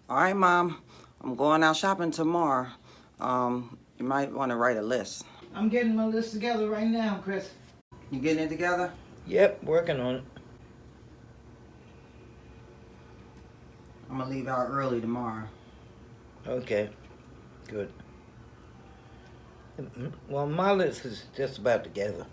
All right, Mom. I'm going out shopping tomorrow. You might want to write a list. I'm getting my list together right now, Chris. You getting it together? Yep, working on it. I'm gonna leave out early tomorrow. Okay, good. Well, my list is just about together.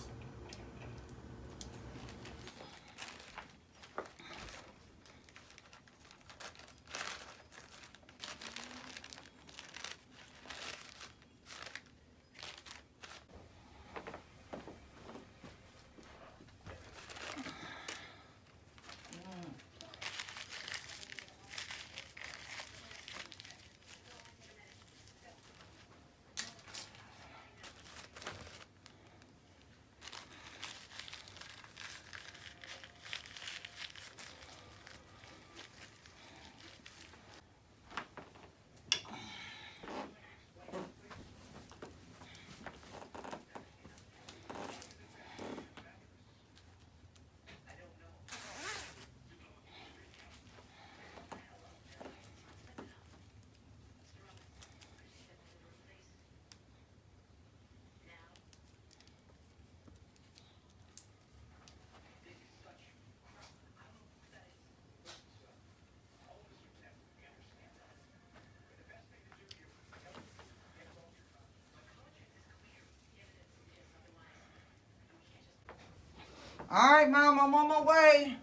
All right, Mom. I'm on my way.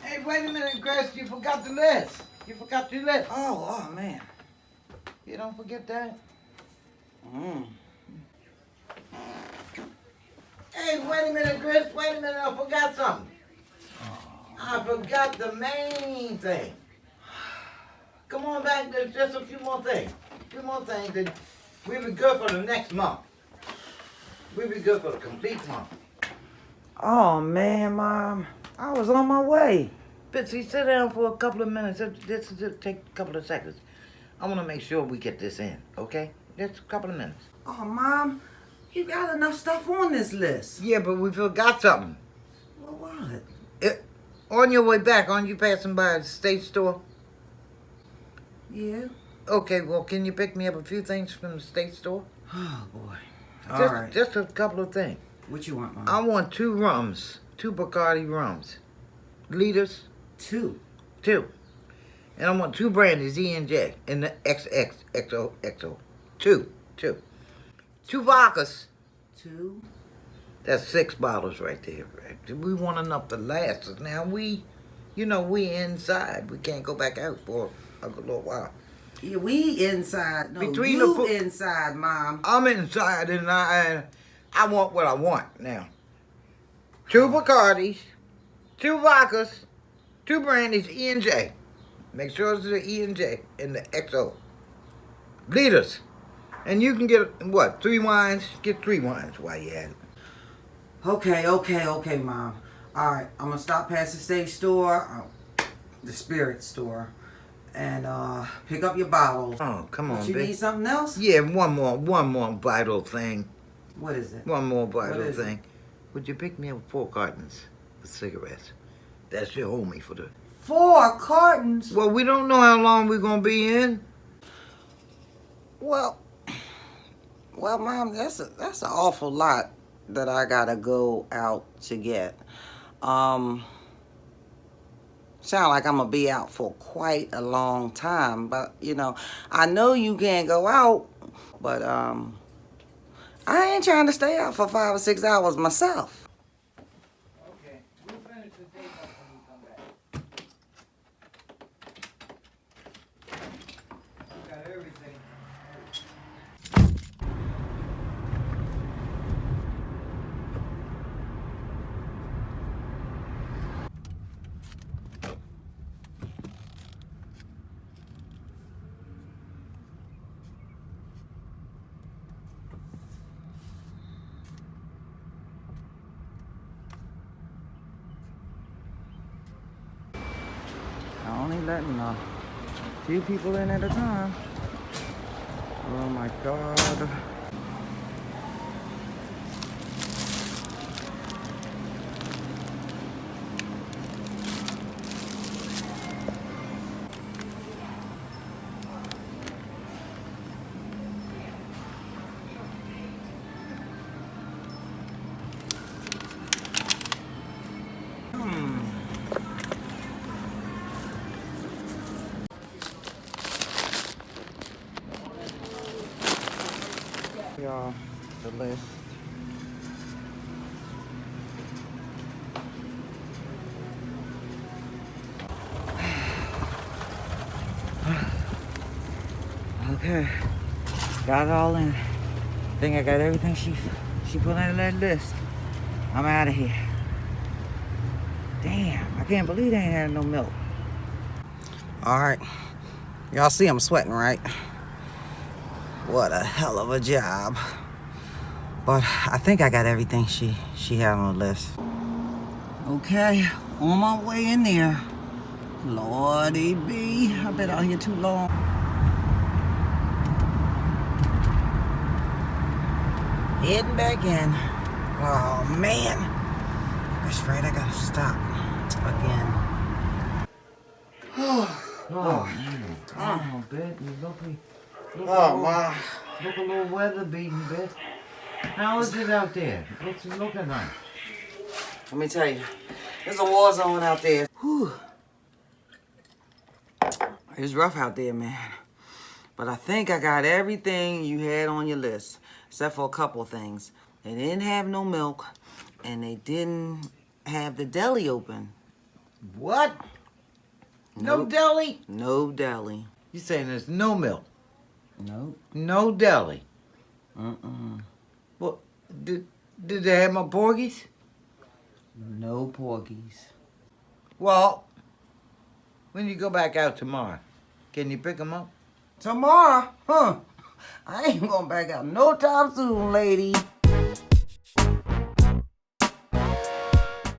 Hey, wait a minute, Chris. You forgot the list. You forgot your list. Oh man. You don't forget that? Mm. Hey, wait a minute, Chris. Wait a minute. I forgot something. I forgot the main thing. Come on back. There's just a few more things. A few more things that we be good for the next month. We be good for the complete month. Oh man, Mom. I was on my way. Bitsy, sit down for a couple of minutes. This just take a couple of seconds. I want to make sure we get this in, okay? Just a couple of minutes. Oh, Mom. You got enough stuff on this list. Yeah, but we forgot something. Well, what? On your way back, aren't you passing by the state store? Yeah. Okay, well, can you pick me up a few things from the state store? Oh boy. All right. Just a couple of things. What you want, Mom? I want 2 rums, 2 Bacardi rums. Liters? 2. 2. And I want 2 brandies, E&J, in the XXXO. 2. 2 vodkas. 2. That's 6 bottles right there. Right? We want enough to last us. Now, we inside. We can't go back out for a little while. Yeah, we inside. No, Between you the inside, Mom. I'm inside, and I want what I want now. 2 Bacardis, 2 vodkas, 2 brandies, E&J. Make sure it's the E&J in the XO. Liters. And you can get, 3 wines? Get 3 wines while you at it. Okay, Mom. All right, I'm gonna stop past the state store, the spirit store, and pick up your bottles. Oh, come on, But you babe. need something else? Yeah, one more vital thing. What is it? One more vital What is thing. Would you pick me up 4 cartons of cigarettes? That should hold me for the... 4 cartons? Well, we don't know how long we're gonna be in. Well, Mom, that's an awful lot that I gotta go out to get. Sound like I'm gonna be out for quite a long time, but I know you can't go out, but I ain't trying to stay out for 5 or 6 hours myself. Okay, we'll finish the tape up when we come back. We got everything. I'm only letting a few people in at a time. Oh my God. y'all the list. Okay, got it all in. Think I got everything she put in that list. I'm out of here. Damn, I can't believe they ain't had no milk. All right, y'all see I'm sweating, right? What a hell of a job. But I think I got everything she had on the list. Okay, on my way in there. Lordy B, I've been out here too long. Heading back in. Oh man, that's right, I gotta stop again. Oh, man. Oh, bit. You look a little weather beaten, bit. How is it out there? What's it looking like? Let me tell you, there's a war zone out there. Whew. It's rough out there, man. But I think I got everything you had on your list, except for a couple of things. They didn't have no milk, and they didn't have the deli open. What? No Nope. deli? No deli. You saying there's no milk? Nope. No deli? Mm-mm. Well, did they have my porgies? No porgies. Well, when you go back out tomorrow, can you pick them up? Tomorrow? Huh. I ain't going back out no time soon, lady.